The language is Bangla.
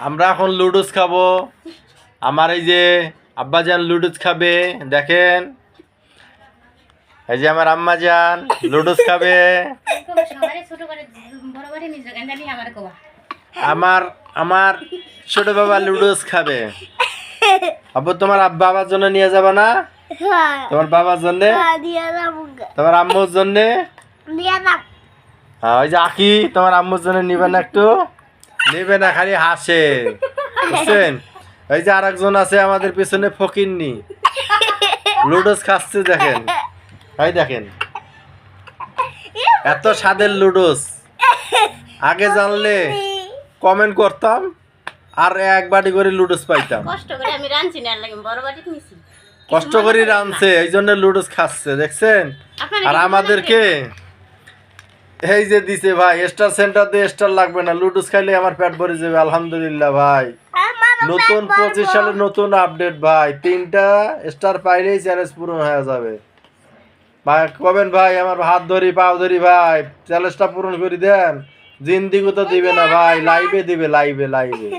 আমরা এখন লুডুস খাবো। আমার এই যে আব্বাজান লুডুস খাবে, দেখেন। এই যে আমার আম্মাজান লুডুস খাবে। আমার আমার ছোট বাবা লুডুস খাবে। আব্বু তোমার বাবার জন্য নিয়ে যাবে না? তোমার বাবার জন্য, তোমার আম্মুর জন্য। ওই যে আকি তোমার আম্মুর জন্য নিবে না? একটু নিবে না, খালি হাসে, বুঝছেন? এই যে আরেকজন আছে আমাদের পিছনে, ফকিন্নি, লুডুস খাচ্ছে, দেখেন। এই দেখেন, এত স্বাদের লুডুস। আগে জানলে কমেন্ট করতাম, আর এক বাটি করে লুডুস পাইতাম। কষ্ট করে আমি রাঁধছি না, লাগে বড় বাটি নিছি, কষ্ট করে রাঁধছে, এই জন্য লুডুস খাচ্ছে, দেখছেন? আর আমাদেরকে এই যে দিছে ভাই, স্টার সেন্টার দিয়ে স্টার লাগবে না, লুডুস খাইলে আমার পেট ভরে যাবে। আলহামদুলিল্লাহ ভাই, নতুন 25 সালের নতুন আপডেট ভাই, 3টা স্টার পাইলেই চ্যালেঞ্জ পূরণ হয়ে যাবে ভাই। কবেন ভাই আমার হাত ধরি পাও ধরি ভাই, চ্যালেঞ্জটা পূরণ করে দেন। জিন্দিগি তো দিবে না ভাই, লাইভে দিবে, লাইভে লাইভে।